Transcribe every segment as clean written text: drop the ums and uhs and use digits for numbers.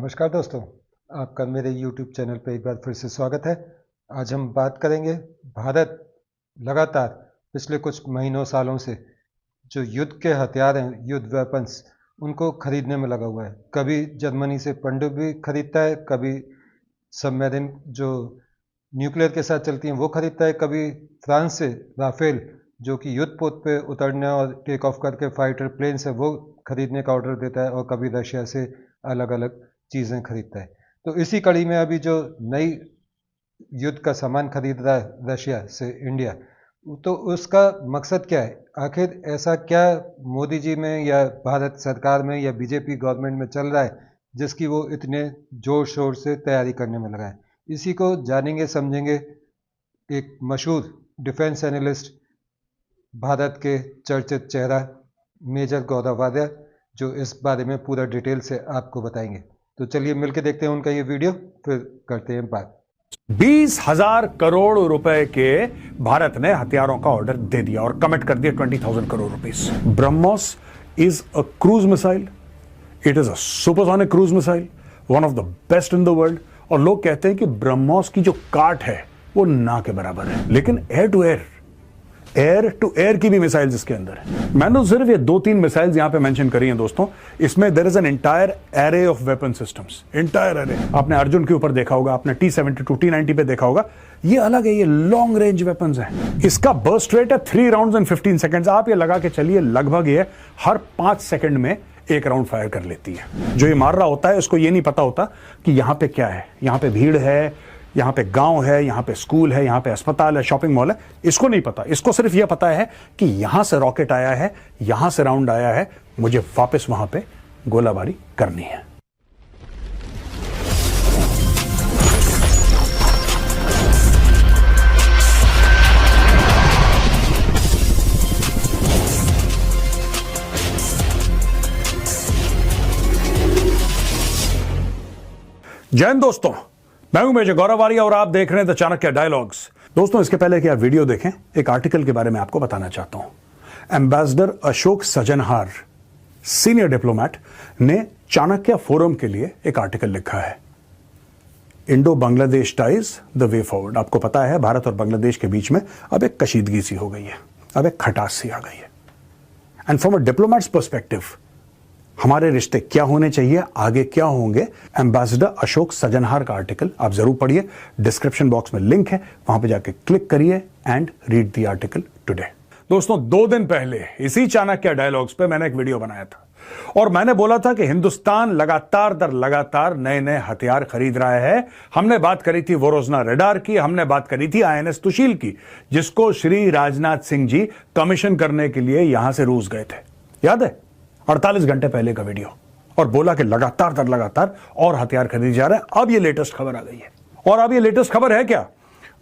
नमस्कार दोस्तों, आपका मेरे YouTube चैनल पर एक बार फिर से स्वागत है। आज हम बात करेंगे भारत लगातार पिछले कुछ महीनों सालों से जो युद्ध के हथियार हैं, युद्ध वेपन्स, उनको खरीदने में लगा हुआ है। कभी जर्मनी से पनडुब्बी खरीदता है, कभी सबमरीन जो न्यूक्लियर के साथ चलती हैं वो खरीदता है, कभी फ्रांस से राफेल जो कि युद्ध पोत पे उतरने और टेक ऑफ करके फाइटर प्लेन्स है वो खरीदने का ऑर्डर देता है, और कभी रशिया से अलग अलग चीज़ें खरीदता है। तो इसी कड़ी में अभी जो नई युद्ध का सामान खरीद रहा है रशिया से इंडिया, तो उसका मकसद क्या है? आखिर ऐसा क्या मोदी जी में या भारत सरकार में या बीजेपी गवर्नमेंट में चल रहा है जिसकी वो इतने जोर शोर से तैयारी करने में लगा है? इसी को जानेंगे समझेंगे एक मशहूर डिफेंस एनालिस्ट, भारत के चर्चित चेहरा मेजर गौरव आर्या, जो इस बारे में पूरा डिटेल से आपको बताएंगे। तो चलिए मिलकर देखते हैं उनका ये वीडियो, फिर करते हैं बात। 20,000 करोड़ रुपए के भारत ने हथियारों का ऑर्डर दे दिया और कमिट कर दिया 20,000 crore rupees. BrahMos is a cruise missile, it is a supersonic cruise missile, one of the best in the world. और लोग कहते हैं कि ब्रह्मोस की जो काट है वो ना के बराबर है, लेकिन एयर टू एयर की भी मिसाइल्स इसके अंदर है। मैंने तो सिर्फ ये 2-3 मिसाइल्स यहां पे मेंशन करी हैं दोस्तों। इसमें there is an entire array of weapon systems, entire array. आपने अर्जुन के ऊपर देखा होगा, आपने T-72 T-90 पे देखा होगा। ये अलग है, ये लॉन्ग रेंज वेपन्स हैं। इसका बर्स्ट रेट है 3 राउंड्स इन 15 सेकंड्स। आप ये लगा के चलिए, लगभग ये हर 5 सेकंड में एक राउंड फायर कर लेती है। जो ये मार रहा होता है उसको ये नहीं पता होता कि यहां पे क्या है, यहां पे भीड़ है, यहां पे गांव है, यहां पे स्कूल है, यहां पे अस्पताल है, शॉपिंग मॉल है। इसको नहीं पता। इसको सिर्फ यह पता है कि यहां से रॉकेट आया है, यहां से राउंड आया है, मुझे वापस वहां पे गोलाबारी करनी है। जय हिंद दोस्तों, मैं हूं मेजर गौरव आर्या और आप देख रहे हैं द चाणक्य डायलॉग्स। दोस्तों, इसके पहले कि आप वीडियो देखें, एक आर्टिकल के बारे में आपको बताना चाहता हूं। एम्बेसडर अशोक सजनहार, सीनियर डिप्लोमेट, ने चाणक्य फोरम के लिए एक आर्टिकल लिखा है, Indo Bangladesh ties the way forward. आपको पता है भारत और बांग्लादेश के बीच में अब एक कशीदगी सी हो गई है, अब एक खटास सी आ गई है। And from a diplomats perspective हमारे रिश्ते क्या होने चाहिए, आगे क्या होंगे, एम्बेसडर अशोक सजनहार का आर्टिकल आप जरूर पढ़िए। डिस्क्रिप्शन बॉक्स में लिंक है, वहां पे जाके क्लिक करिए and read the article today. दोस्तों, 2 दिन पहले इसी चाणक्य डायलॉग्स पे मैंने एक वीडियो बनाया था और मैंने बोला था कि हिंदुस्तान लगातार दर लगातार नए नए हथियार खरीद रहा है। हमने बात करी थी वोरोजना रेडार की, हमने बात करी थी INS तुशील की, जिसको श्री राजनाथ सिंह जी कमीशन करने के लिए यहां से रूस गए थे। याद है? 48 घंटे पहले का वीडियो। और बोला कि लगातार दर लगातार और हथियार खरीदे जा रहे हैं। अब ये लेटेस्ट खबर आ गई है। और अब ये लेटेस्ट खबर है क्या?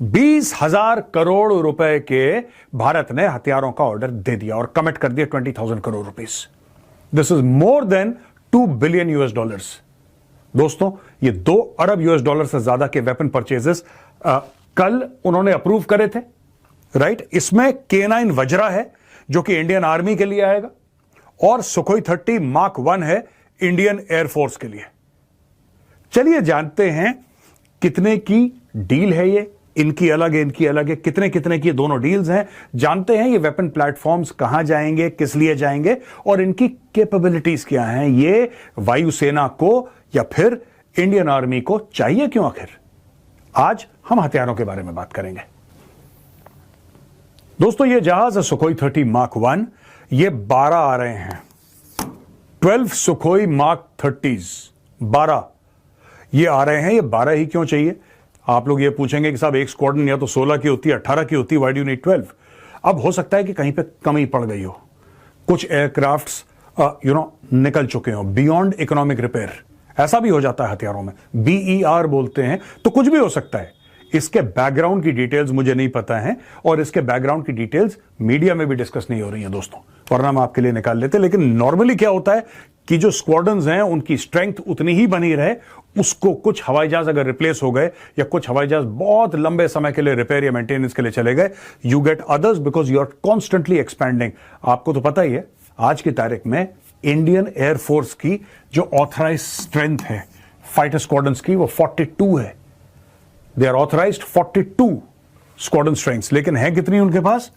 20,000 करोड़ रुपए के भारत ने हथियारों का ऑर्डर दे दिया और कमिट कर दिया 20,000 crore rupees. This is more than $2 billion दोस्तों, ये $2 अरब से ज्यादा के वेपन परचेजेस कल उन्होंने अप्रूव करे थे, राइट? इसमें K9 वज्रा है जो कि इंडियन आर्मी के लिए आएगा, और सुखोई 30 मार्क 1 है इंडियन एयरफोर्स के लिए। चलिए जानते हैं कितने की डील है ये, इनकी अलग है, इनकी अलग है, कितने कितने की दोनों डील्स हैं। जानते हैं ये वेपन प्लेटफॉर्म्स कहां जाएंगे, किस लिए जाएंगे, और इनकी कैपेबिलिटीज क्या हैं। ये वायुसेना को या फिर इंडियन आर्मी को चाहिए क्यों आखिर? आज हम हथियारों के बारे में बात करेंगे। दोस्तों, ये जहाज है सुखोई 30 मार्क 1, ये 12 आ रहे हैं। 12 सुखोई मार्क 30s 12 ये आ रहे हैं। ये 12 ही क्यों चाहिए? आप लोग ये पूछेंगे कि साहब एक स्क्वाड्रन या तो 16 की होती है, 18 की होती है, व्हाई डू यू नीड 12? अब हो सकता है कि कहीं पे कमी पड़ गई हो, कुछ एयरक्राफ्ट्स निकल चुके हो बियॉन्ड इकोनॉमिक रिपेयर। ऐसा भी हो जाता है हथियारों में, BER बोलते हैं। तो कुछ भी हो सकता है। इसके बैकग्राउंड की डिटेल्स मुझे नहीं पता है और इसके बैकग्राउंड की डिटेल्स मीडिया में भी डिस्कस नहीं हो रही हैं दोस्तों, वरना हम आपके लिए निकाल लेते। लेकिन नॉर्मली क्या होता है कि जो स्क्वाड्रन्स हैं उनकी स्ट्रेंथ उतनी ही बनी रहे, उसको कुछ हवाई जहाज अगर रिप्लेस हो गए या कुछ हवाई जहाज बहुत लंबे समय के लिए रिपेयर या मेंटेनेंस के लिए चले गए, you get others because you are constantly expanding. आपको तो पता ही है आज की तारीख में इंडियन एयरफोर्स की जो ऑथराइज स्ट्रेंथ है फाइटर स्क्वाड्रंस की वो 42 है। They are authorised 42 squadron strengths, लेकिन है कितनी उनके पास?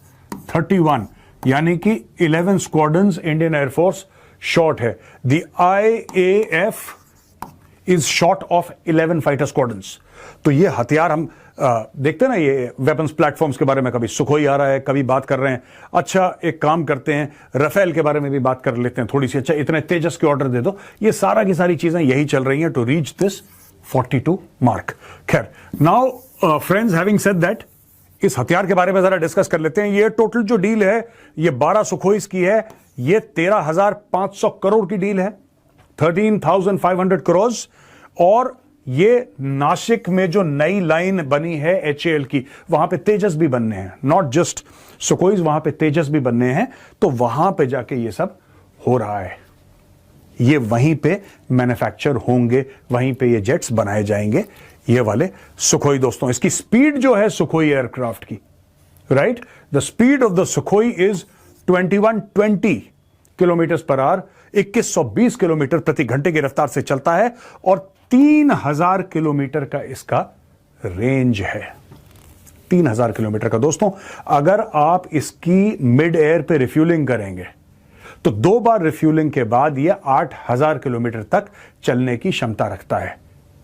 31, यानी कि 11 स्क्वाड्रंस इंडियन एयरफोर्स शॉर्ट है। The IAF is short of 11 fighter squadrons. तो ये हथियार हम देखते हैं ना, ये वेपन्स प्लेटफॉर्म्स के बारे में कभी सुखोई आ रहा है, कभी बात कर रहे हैं। अच्छा, एक काम करते हैं, राफेल के बारे में भी बात कर लेते हैं थोड़ी सी। अच्छा, इतने तेजस के ऑर्डर दे दो। ये सारा की सारी चीजें यही चल रही हैं टू रीच दिस 42 मार्क। खैर, now friends, having said that, इस हथियार के बारे में जरा डिस्कस कर लेते हैं। ये टोटल जो डील है, ये 12 सुखोइस की है। ये 13,500 करोड़ की डील है, 13,500 करोड़। और ये नासिक में जो नई लाइन बनी है HAL की, वहां पे तेजस भी बनने हैं, नॉट जस्ट सुखोइस, वहां पे तेजस भी बनने हैं। तो वहां पे जाके ये सब हो रहा है, ये वहीं पे मैन्युफैक्चर होंगे, वहीं पे ये जेट्स बनाए जाएंगे, ये वाले सुखोई। दोस्तों, इसकी स्पीड जो है सुखोई एयरक्राफ्ट की, right, the speed of the Sukhoi is 2120 kilometre per hour, 2120 kilometre प्रति घंटे की रफ्तार से चलता है। और 3000 किलोमीटर का इसका रेंज है, 3000 किलोमीटर का। दोस्तों, अगर आप इसकी मिड एयर पे रिफ्यूलिंग करेंगे तो 2 बार रिफ्यूलिंग के बाद यह 8000 किलोमीटर तक चलने की क्षमता रखता है।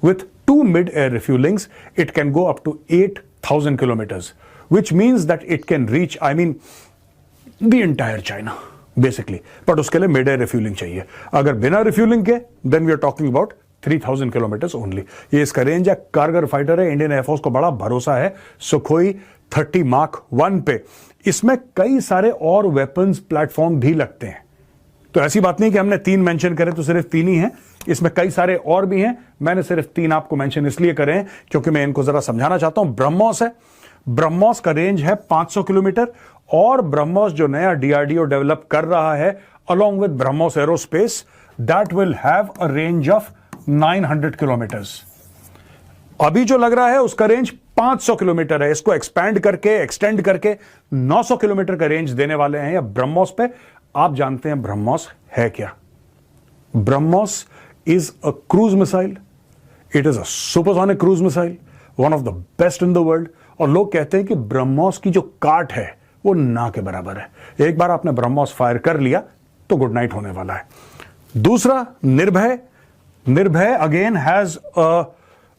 With 2 mid air refuellings it can go up to 8000 kilometres, which means that it can reach, I mean, the entire China basically. But उसके लिए मिड एयर रिफ्यूलिंग चाहिए। अगर बिना रिफ्यूलिंग के then we are talking about 3000 kilometres only. ये इसका range है। कारगर फाइटर है, इंडियन एयरफोर्स को बड़ा भरोसा है सुखोई 30 मार्क 1 पे। इसमें कई सारे और वेपन्स प्लेटफॉर्म भी लगते हैं, तो ऐसी बात नहीं कि हमने 3 मेंशन करे तो सिर्फ 3 ही हैं, इसमें कई सारे और भी हैं। मैंने सिर्फ 3 आपको मेंशन इसलिए करे हैं क्योंकि मैं इनको जरा समझाना चाहता हूं। ब्रह्मोस है, ब्रह्मोस का रेंज है 500 किलोमीटर, और ब्रह्मोस जो नया DRDO डेवलप कर रहा है along with BrahMos aerospace, that will have a range of 900 kilometres. अभी जो लग रहा है उसका रेंज 500 किलोमीटर है। इसको एक्सटेंड करके 900 किलोमीटर का रेंज देने वाले हैं या ब्रह्मोस पे। आप जानते हैं ब्रह्मोस है क्या? BrahMos is a cruise missile, it is a supersonic cruise missile, one of the best in the world. और लोग कहते हैं कि ब्रह्मोस की जो काट है वो ना के बराबर है। एक बार आपने ब्रह्मोस फायर कर लिया तो गुड नाइट होने वाला है। दूसरा, निर्भय। निर्भय again has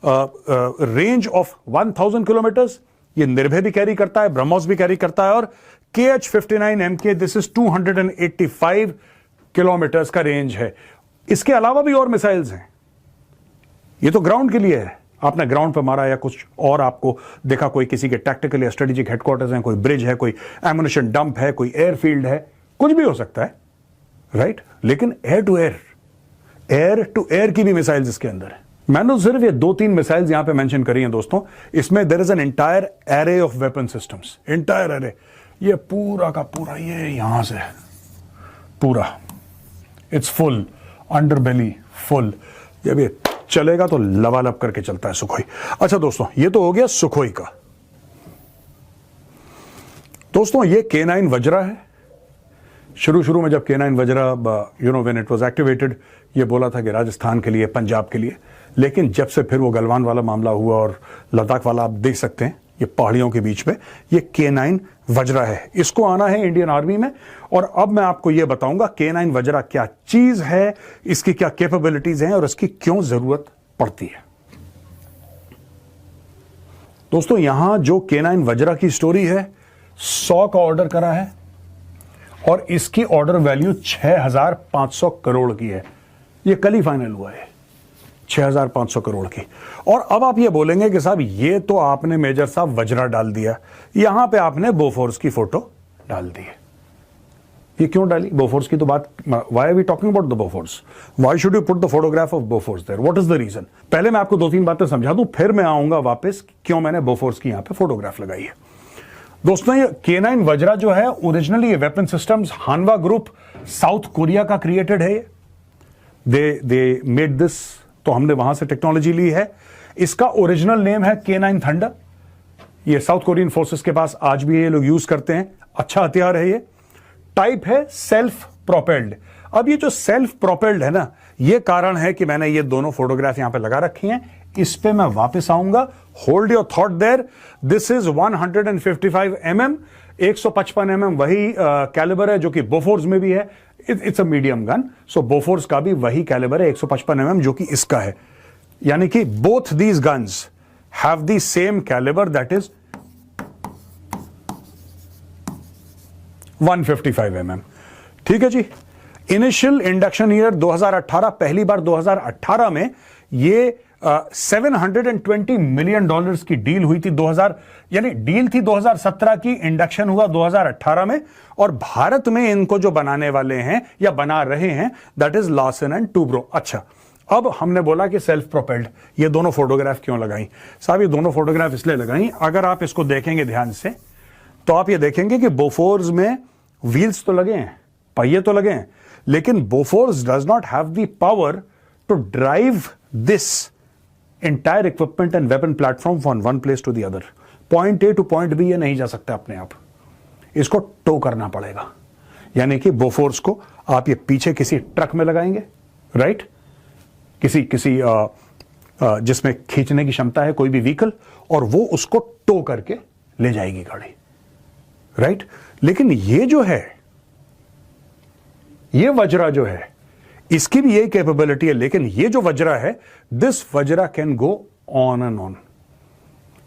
range of 1000 kilometres. ये निर्भय भी कैरी करता है, ब्रह्मोस भी कैरी करता है। और KH-59MK, दिस इज 285 किलोमीटर्स का रेंज है। इसके अलावा भी और मिसाइल्स हैं। ये तो ग्राउंड के लिए है, आपने ग्राउंड पे मारा या कुछ और आपको देखा, कोई किसी के टैक्टिकल या स्ट्रेटेजिक हेडक्वार्टर्स हैं, कोई ब्रिज है, कोई एमुनिशन डंप है, कोई एयरफील्ड है, कुछ भी हो सकता है, राइट। लेकिन एयर टू एयर की भी मिसाइल्स इसके अंदर है। मैंने सिर्फ ये 2-3 मिसाइल्स यहां पे मेंशन करी हैं दोस्तों। इसमें there is an entire array of weapon systems, entire array. ये पूरा का पूरा, ये यहां से पूरा, इट्स फुल, अंडरबेली फुल। जब ये चलेगा तो लबालब करके चलता है सुखोई। अच्छा दोस्तों, ये तो हो गया सुखोई का। दोस्तों, ये K9 वज्रा है। शुरू में जब K9 Vajra, when it was activated, ये बोला था कि राजस्थान के लिए, पंजाब के लिए। लेकिन जब से फिर वो गलवान वाला मामला हुआ और लद्दाख वाला, आप देख सकते हैं ये पहाड़ियों के बीच में, ये K9 वज्रा है। इसको आना है इंडियन आर्मी में। और अब मैं आपको ये बताऊंगा K9 वज्रा क्या चीज है, इसकी क्या कैपेबिलिटीज हैं और इसकी क्यों जरूरत पड़ती है। दोस्तों, यहां जो K9 वज्रा की स्टोरी है, 100 का ऑर्डर करा है और इसकी ऑर्डर वैल्यू 6500 करोड़ की है। ये कल ही फाइनल हुआ है, 6500 करोड़ की। और अब आप ये बोलेंगे कि साहब ये तो आपने मेजर साहब वज्रा डाल दिया, यहां पे आपने बोफोर्स की फोटो डाल दी है। ये क्यों डाली बोफोर्स की? तो बात, why are we talking about the Bofors? Why should you put the photograph of Bofors there? What is the reason? पहले मैं आपको 2-3 बातें समझा दूं, फिर मैं आऊंगा वापस क्यों मैंने बोफोर्स की यहां पे फोटोग्राफ लगाई है। दोस्तों, ये K9 वज्रा जो है, ओरिजिनली ये weapon systems हानवा group south Korea का क्रिएटेड है। दे मेड दिस, तो हमने वहां से टेक्नोलॉजी ली है। इसका ओरिजिनल नेम है K9 थंडर। ये साउथ कोरियन फोर्सेस के पास आज भी ये लोग यूज करते हैं। अच्छा हथियार है ये। टाइप है सेल्फ प्रोपेल्ड। अब ये जो सेल्फ प्रोपेल्ड है ना, ये कारण है कि मैंने ये दोनों फोटोग्राफ यहां पे लगा रखी हैं। इस पे मैं वापस आऊंगा। Hold your thought there. This is 155 mm, 155 mm वही कैलिबर है जो कि बोफोर्स में भी है। It's a medium gun, so Bofors का भी वही कैलिबर है 155 mm जो कि इसका है। यानी कि both these guns have the same calibre, that is 155 mm। ठीक है जी। इनिशियल इंडक्शन ईयर 2018, पहली बार 2018 में ये $720 मिलियन की डील हुई थी। 2000 यानी डील थी 2017 की, इंडक्शन हुआ 2018 में, और भारत में इनको जो बनाने वाले हैं या बना रहे हैं that is Larsen and Toubro. अच्छा, अब हमने बोला कि सेल्फ प्रोपेल्ड, ये दोनों फोटोग्राफ क्यों लगाई साहब? ये दोनों फोटोग्राफ इसलिए लगाई, अगर आप इसको देखेंगे ध्यान से तो आप ये देखेंगे कि बोफोर्स में व्हील्स तो लगे हैं, पहिए तो लगे हैं, लेकिन Bofors does not have the power to drive this entire equipment and weapon platform from one place to the other. Point A to point B ये नहीं जा सकता अपने आप, इसको टो करना पड़ेगा। यानी कि बोफोर्स को आप ये पीछे किसी ट्रक में लगाएंगे, राइट, किसी जिसमें खींचने की क्षमता है कोई भी व्हीकल, और वो उसको टो करके ले जाएगी गाड़ी, राइट। लेकिन ये जो है, ये वज्रा जो है, इसकी भी यही कैपेबिलिटी है, लेकिन ये जो वज्रा है, this Vajra can go on and on.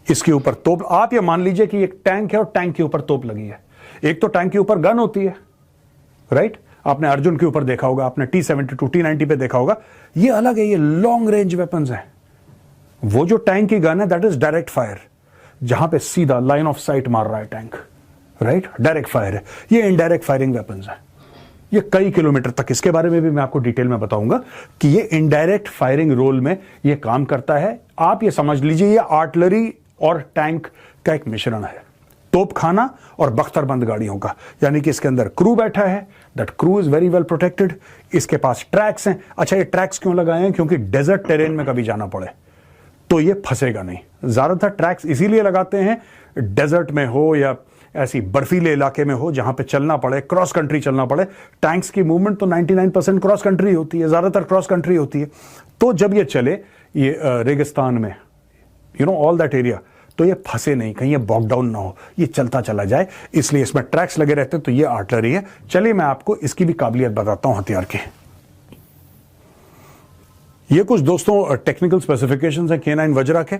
इसके ऊपर तोप, आप ये मान लीजिए कि एक टैंक है और टैंक के ऊपर तोप लगी है। एक तो टैंक के ऊपर गन होती है, राइट, आपने अर्जुन के ऊपर देखा होगा, आपने T-72 T-90 पे देखा होगा, ये अलग है, ये लॉन्ग रेंज वेपन्स है। वो जो टैंक की गन है दैट इज डायरेक्ट फायर, जहां पे सीधा लाइन ऑफ साइट मार रहा है टैंक, राइट, डायरेक्ट फायर है। ये इनडायरेक्ट फायरिंग वेपन्स है, ये कई किलोमीटर तक, इसके बारे में भी मैं आपको डिटेल में बताऊंगा कि ये इनडायरेक्ट फायरिंग रोल में ये काम करता है। आप ये समझ लीजिए ये आर्टिलरी और टैंक का एक मिश्रण है, तोपखाना और बख्तरबंद गाड़ियों का। यानी कि इसके अंदर क्रू बैठा है, that crew is very well protected. इसके पास ट्रैक्स हैं। अच्छा, ये ट्रैक्स क्यों लगाए हैं? क्योंकि डेजर्ट टेरेन में कभी जाना पड़े तो ये फंसेगा नहीं। ज्यादातर ट्रैक्स इसीलिए लगाते हैं, डेजर्ट में हो या ऐसी बर्फीले इलाके में हो जहां पे चलना पड़े, क्रॉस कंट्री चलना पड़े। टैंक्स की मूवमेंट तो 99% क्रॉस कंट्री होती है, ज्यादातर क्रॉस कंट्री होती है। तो जब ये चले ये रेगिस्तान में, you know all that area, तो ये फंसे नहीं, कहीं ये बॉक डाउन ना हो, ये चलता चला जाए, इसलिए इसमें ट्रैक्स लगे रहते हैं। तो ये आर्टिलरी है। चलिए मैं आपको इसकी भी काबिलियत बताता हूं हथियार की। ये कुछ दोस्तों टेक्निकल स्पेसिफिकेशंस हैं K9 वज्रा के।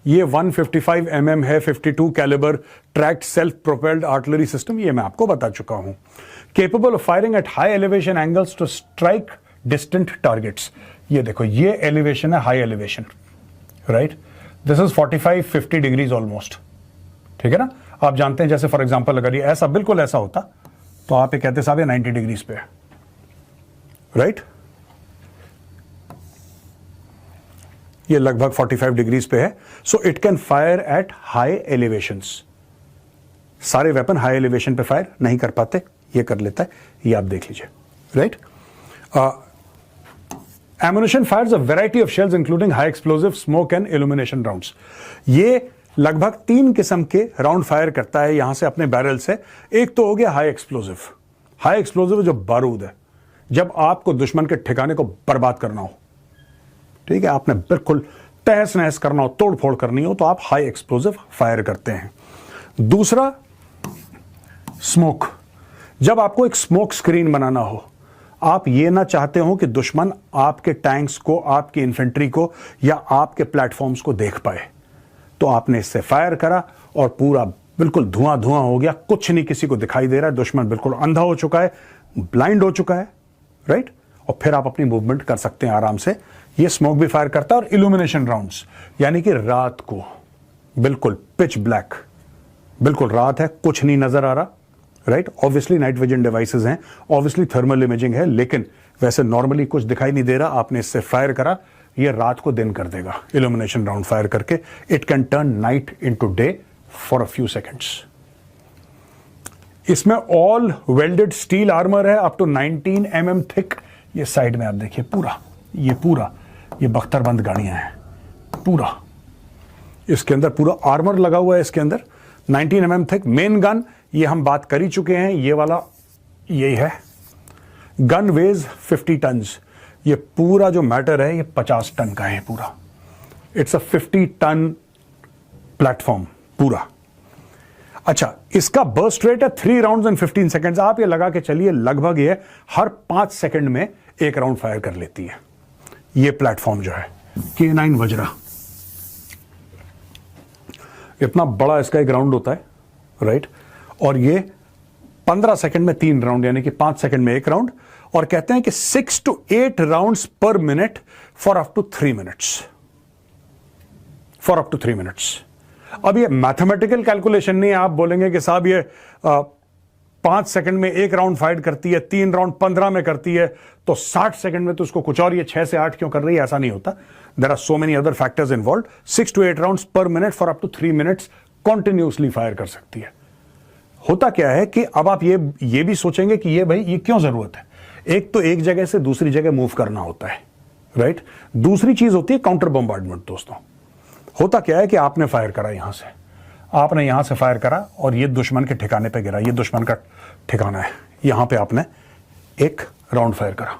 ये 155 mm है, 52 calibre tracked self propelled artillery system, ये मैं आपको बता चुका हूं। Capable of firing at high elevation angles to strike distant targets. ये देखो, ये एलिवेशन है, high elevation, right, this is 45-50 degrees almost, ठीक है ना। आप जानते हैं, जैसे फॉर एग्जांपल अगर ये ऐसा, बिल्कुल ऐसा होता तो आप ये कहते साहब ये 90 डिग्रीज पे है, राइट। ये लगभग 45 डिग्रीज पे है। So it can fire at high elevations. सारे वेपन हाई एलिवेशन पे फायर नहीं कर पाते, ये कर लेता है, ये आप देख लीजिए, right. Ammunition Fyers a variety of shells including high explosive, smoke and illumination rounds. ये लगभग 3 किस्म के राउंड फायर करता है यहां से अपने बैरल से। एक तो हो गया हाई एक्सप्लोसिव। हाई एक्सप्लोसिव जो बारूद है, जब आपको दुश्मन के ठिकाने को बर्बाद करना हो, ठीक है, आपने बिल्कुल तहस नहस करना हो, तोड़ फोड़ करनी हो, तो आप हाई एक्सप्लोसिव फायर करते हैं। दूसरा स्मोक, जब आपको एक स्मोक स्क्रीन बनाना हो, आप ये ना चाहते हो कि दुश्मन आपके टैंक्स को, आपकी इन्फेंट्री को या आपके प्लेटफॉर्म्स को देख पाए, तो आपने इससे फायर करा और पूरा बिल्कुल धुआं धुआं हो गया, कुछ नहीं किसी को दिखाई दे रहा है, दुश्मन बिल्कुल अंधा हो चुका है, ब्लाइंड हो चुका है, राइट, और फिर आप अपनी मूवमेंट कर सकते हैं आराम से। ये स्मोक भी फायर करता है। और इल्यूमिनेशन राउंड्स, यानी कि रात को बिल्कुल पिच ब्लैक, बिल्कुल रात है, कुछ नहीं नजर आ रहा, right, obviously night vision devices हैं, ऑब्वियसली थर्मल इमेजिंग है, लेकिन वैसे नॉर्मली कुछ दिखाई नहीं दे रहा, आपने इससे फायर करा, ये रात को दिन कर देगा इल्यूमिनेशन राउंड फायर करके। It can turn night into day for a few seconds. इसमें ऑल वेल्डेड स्टील आर्मर है अप टू 19 mm थिक। ये साइड में आप देखिए पूरा ये बख्तरबंद गाड़ियां हैं, पूरा इसके अंदर पूरा आर्मर लगा हुआ है, इसके अंदर 19 mm थिक। मेन गन ये हम बात कर ही चुके हैं, ये वाला यही है। Gun weighs 50 tons. ये पूरा जो मैटर है ये 50 टन का है पूरा। इट्स अ 50 टन प्लेटफॉर्म पूरा। अच्छा, इसका बर्स्ट रेट है 3 राउंड्स इन 15 सेकेंड्स। आप ये लगा के चलिए लगभग ये हर 5 सेकेंड में एक राउंड फायर कर लेती है। ये प्लेटफॉर्म जो है K9 वज्रा, इतना बड़ा इसका एक राउंड होता है, राइट। और ये 15 सेकंड में 3 राउंड, यानी कि 5 सेकंड में एक राउंड। और कहते हैं कि 6 to 8 rounds per minute for up to 3 minutes, for up to 3 minutes. अब ये मैथमेटिकल कैलकुलेशन नहीं है। आप बोलेंगे कि साहब ये 5 सेकंड में एक राउंड फाइट करती है, 3 राउंड 15 में करती है, तो 60 सेकंड में तो उसको कुछ और, ये 6 से 8 क्यों कर रही है, ऐसा नहीं होता। There are so many other factors involve. 6 to 8 rounds per minute for up to 3 minutes continuously fire कर सकती है। होता क्या है कि अब आप ये भी सोचेंगे कि ये भाई ये क्यों जरूरत है। एक तो एक जगह से दूसरी जगह मूव करना होता है, राइट। दूसरी चीज होती है काउंटर बम्बार्डमेंट। दोस्तों, होता क्या है कि आपने फायर करा, यहां से आपने यहां से फायर करा और ये दुश्मन के ठिकाने पे गिरा। ये दुश्मन का ठिकाना है, यहां पे आपने एक राउंड फायर करा।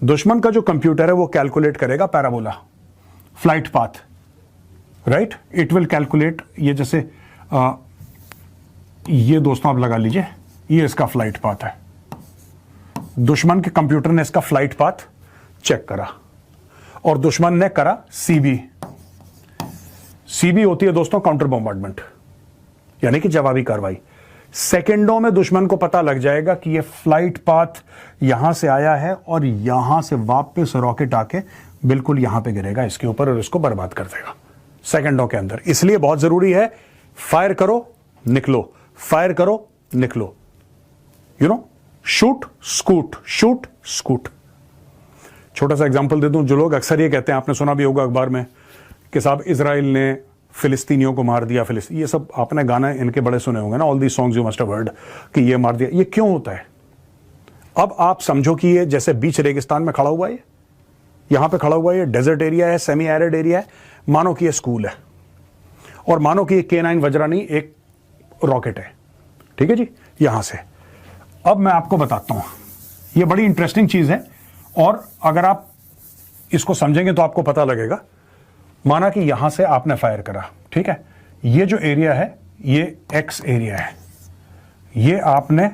दुश्मन का जो कंप्यूटर है वो कैलकुलेट करेगा parabola, flight path, right. It will calculate ये जैसे ये दोस्तों आप लगा लीजिए, ये इसका फ्लाइट पाथ है। दुश्मन के कंप्यूटर ने इसका फ्लाइट पाथ चेक करा और दुश्मन ने करा सीबी। सीबी होती है दोस्तों काउंटर बॉम्बार्डमेंट, यानी कि जवाबी कार्रवाई। सेकेंडों में दुश्मन को पता लग जाएगा कि ये फ्लाइट पाथ यहां से आया है और यहां से वापस रॉकेट आके बिल्कुल यहां पे गिरेगा इसके ऊपर और इसको बर्बाद कर देगा सेकेंडों के अंदर। इसलिए बहुत जरूरी है फायर करो निकलो, फायर करो निकलो, you know, shoot scoot, shoot scoot. छोटा सा एग्जांपल दे दूं, जो लोग अक्सर ये कहते हैं, आपने सुना भी होगा अखबार में कि साहब इजराइल ने फिलिस्तीनियों को मार दिया। ये सब आपने गाना इनके बड़े सुने होंगे ना, all the songs you must have heard, कि ये मार दिया। ये क्यों होता है? अब आप समझो कि ये जैसे बीच रेगिस्तान में खड़ा हुआ है, यहां पे खड़ा हुआ है, ये डेजर्ट एरिया है, सेमी एरिड एरिया है, मानो कि ये स्कूल है और मानो कि ये K9 वज्रा नहीं एक रॉकेट है, ठीक है जी। यहां से अब मैं आपको बताता हूं, ये बड़ी इंटरेस्टिंग चीज है और अगर आप इसको समझेंगे तो आपको पता लगेगा। माना कि यहां से आपने फायर करा, ठीक है। ये जो एरिया है ये X एरिया है, ये आपने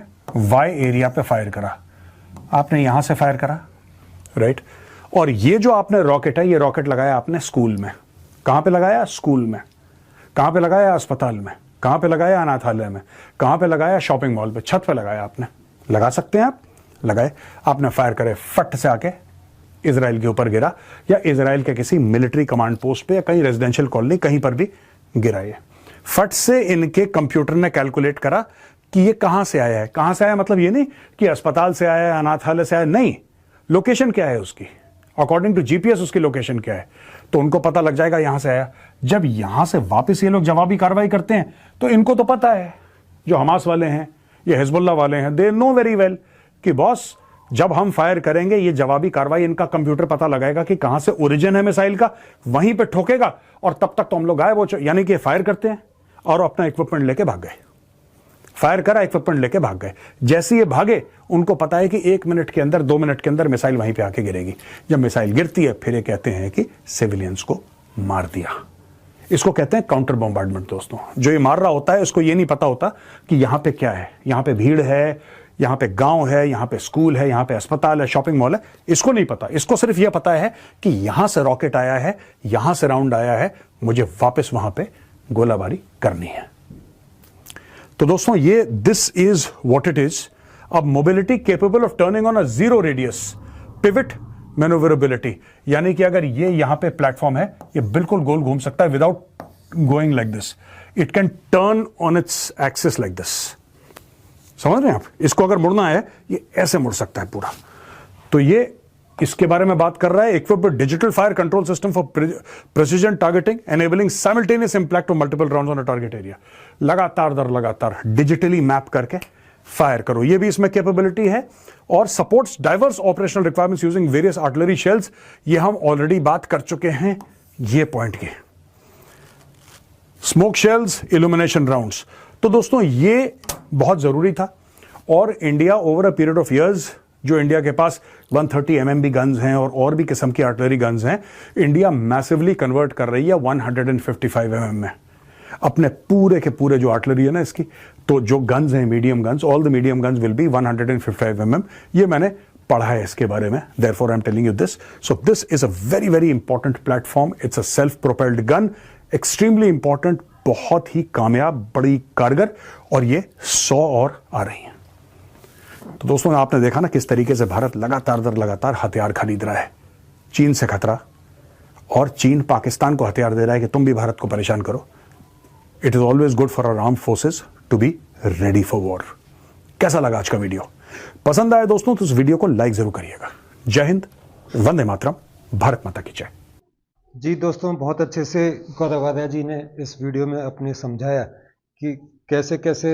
Y एरिया पे फायर करा, आपने यहां से फायर करा, राइट। और ये जो आपने रॉकेट है, ये रॉकेट लगाया आपने स्कूल में। कहां पे लगाया? स्कूल में। कहां पे लगाया? अस्पताल में। कहां पे लगाया? अनाथालय में। कहां पे लगाया? शॉपिंग मॉल पे, छत पे लगाया आपने। लगा सकते हैं आप, लगाए, आपने फायर करे, फट से आके इजराइल के ऊपर गिरा या इजराइल के किसी मिलिट्री कमांड पोस्ट पे या कहीं रेजिडेंशियल कॉलोनी कहीं पर भी गिरा। ये फट से इनके कंप्यूटर ने कैलकुलेट करा कि ये कहां से आया है। कहां से आया मतलब ये नहीं कि अस्पताल से आया है, अनाथालय से आया, नहीं, लोकेशन क्या है उसकी, अकॉर्डिंग टू जीपीएस उसकी लोकेशन क्या है, तो उनको पता लग जाएगा यहां से आया। जब यहां से वापस ये लोग जवाबी कार्रवाई करते हैं तो इनको तो पता है, जो हमास वाले हैं, ये हिजबुल्लाह वाले हैं, दे नो वेरी वेल कि बॉस जब हम फायर करेंगे ये जवाबी कार्रवाई, इनका कंप्यूटर पता लगाएगा कि कहां से ओरिजिन है मिसाइल का, वहीं पे ठोकेगा और तब तक तो हम लोग गायब हो। यानी कि फायर करते हैं और अपना इक्विपमेंट लेके भाग गए। फायर करा, इक्विपमेंट लेके भाग गए। जैसे ये भागे, उनको पता है कि 1 मिनट के अंदर, 2 मिनट के अंदर मिसाइल वहीं पे आके गिरेगी। जब मिसाइल गिरती है फिर ये कहते हैं कि सिविलियंस को मार दिया। इसको कहते हैं काउंटर बॉम्बार्डमेंट। दोस्तों, जो ये मार रहा होता है उसको ये नहीं पता होता कि यहां पे क्या है, यहां पे भीड़ है, यहां पे गांव है, यहां पे स्कूल है, यहां पे अस्पताल है, शॉपिंग मॉल है, इसको नहीं पता। इसको सिर्फ यह पता है कि यहां से रॉकेट आया है, यहां से राउंड आया है, मुझे वापस वहां पे गोलाबारी करनी है। तो दोस्तों, ये this is what it is. अब mobility capable of turning on a zero radius, pivot manoeuvrability, यानी कि अगर ये यहां पे प्लेटफॉर्म है, ये बिल्कुल गोल घूम सकता है without going like this. It can turn on its axis like this. समझ रहे हैं आप? इसको अगर मुड़ना है, ये ऐसे मुड़ सकता है पूरा। तो ये इसके बारे में बात कर रहा है। Equipped with digital fire control system for precision targeting enabling simultaneous impact of multiple rounds on a target area. लगातार दर लगातार डिजिटली मैप करके फायर करो, ये भी इसमें कैपेबिलिटी है। और supports diverse operational requirements using various artillery shells, ये हम ऑलरेडी बात कर चुके हैं ये पॉइंट की। Smoke shells, illumination rounds. तो दोस्तों, ये बहुत जरूरी था और India over a period of years जो इंडिया के पास 130 MMB गन्स हैं और भी किस्म की आर्टिलरी गन्स हैं, इंडिया मैसिवली कन्वर्ट कर रही है 155 mm में अपने पूरे के पूरे जो आर्टिलरी है ना इसकी। तो जो गन्स हैं medium guns, all the medium guns will be 155 mm। ये मैंने पढ़ा है इसके बारे में, therefore I am telling you this. So this is a very very important platform. It's a self-propelled gun, extremely important, बहुत ही कामयाब, बड़ी कारगर, और ये 100 और आ रही हैं। तो दोस्तों आपने देखा ना किस तरीके से भारत लगातार दर लगातार हथियार खरीद रहा है। चीन से खतरा, और चीन पाकिस्तान को हथियार दे रहा है कि तुम भी भारत को परेशान करो। It is always good for our armed forces to be ready for war. कैसा लगा आज का वीडियो? पसंद आया दोस्तों तो इस वीडियो को लाइक जरूर करिएगा। जय हिंद, वंदे मातरम, भारत माता की जय। जी दोस्तों, बहुत अच्छे से गौरव आर्या जी ने इस वीडियो में अपने समझाया कि कैसे कैसे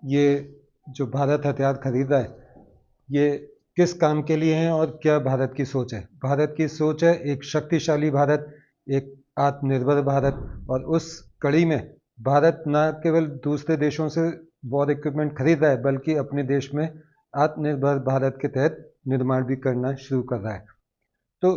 ये जो भारत हथियार खरीदा है ये किस काम के लिए हैं और क्या भारत की सोच है। भारत की सोच है एक शक्तिशाली भारत, एक आत्मनिर्भर भारत, और उस कड़ी में भारत न केवल दूसरे देशों से वॉर इक्विपमेंट खरीद रहा है बल्कि अपने देश में आत्मनिर्भर भारत के तहत निर्माण भी करना शुरू कर रहा है। तो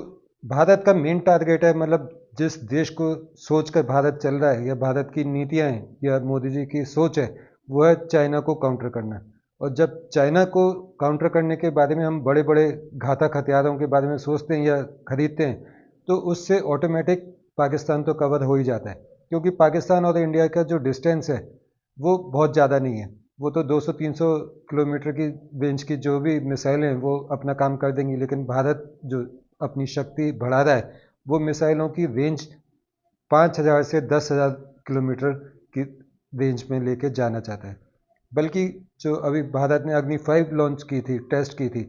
भारत का मेन टारगेट है, मतलब जिस देश को सोचकर भारत चल रहा है या भारत की नीतियां हैं या मोदी जी की सोच है, वो है चाइना को काउंटर करना। और जब चाइना को काउंटर करने के बारे में हम बड़े बड़े घातक हथियारों के बारे में सोचते हैं या खरीदते हैं तो उससे ऑटोमेटिक पाकिस्तान तो कवर हो ही जाता है, क्योंकि पाकिस्तान और इंडिया का जो डिस्टेंस है वो बहुत ज़्यादा नहीं है। वो तो 200-300 किलोमीटर की रेंज की जो भी मिसाइलें हैं वो अपना काम कर देंगी, लेकिन भारत जो अपनी शक्ति बढ़ा रहा है वो मिसाइलों की रेंज 5000 से 10,000 किलोमीटर की रेंज में लेके जाना चाहता है। बल्कि जो अभी भारत ने अग्नि 5 लॉन्च की थी, टेस्ट की थी,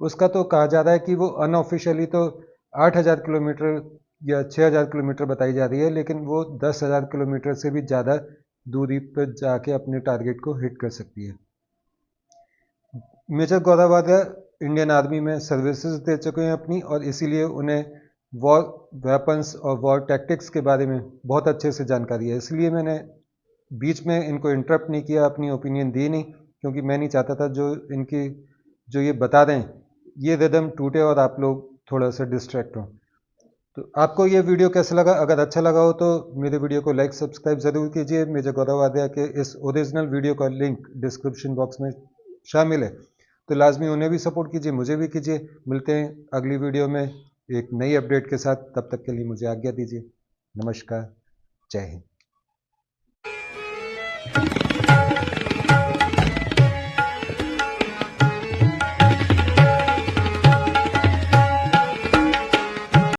उसका तो कहा जा रहा है कि वो अनऑफिशियली तो 8000 किलोमीटर या 6000 किलोमीटर बताई जा रही है, लेकिन वो 10,000 किलोमीटर से भी ज़्यादा दूरी पर जाके अपने टारगेट को हिट कर सकती है। मेजर गौरव आर्या इंडियन आर्मी में सर्विसेज दे चुके हैं अपनी, और इसीलिए उन्हें वॉर वेपन्स और वॉर टैक्टिक्स के बारे में बहुत अच्छे से जानकारी है। इसलिए मैंने बीच में इनको इंटरप्ट नहीं किया, अपनी ओपिनियन दी नहीं, क्योंकि मैं नहीं चाहता था जो ये बता दें ये रिदम टूटे और आप लोग थोड़ा सा डिस्ट्रैक्ट हों। तो आपको ये वीडियो कैसा लगा? अगर अच्छा लगा हो तो मेरे वीडियो को लाइक सब्सक्राइब ज़रूर कीजिए। मेजर गौरव आर्या के इस ओरिजिनल वीडियो का लिंक डिस्क्रिप्शन बॉक्स में शामिल है, तो लाजमी उन्हें भी सपोर्ट कीजिए, मुझे भी कीजिए। मिलते हैं अगली वीडियो में एक नई अपडेट के साथ, तब तक के लिए मुझे आज्ञा दीजिए। नमस्कार, जय हिंद।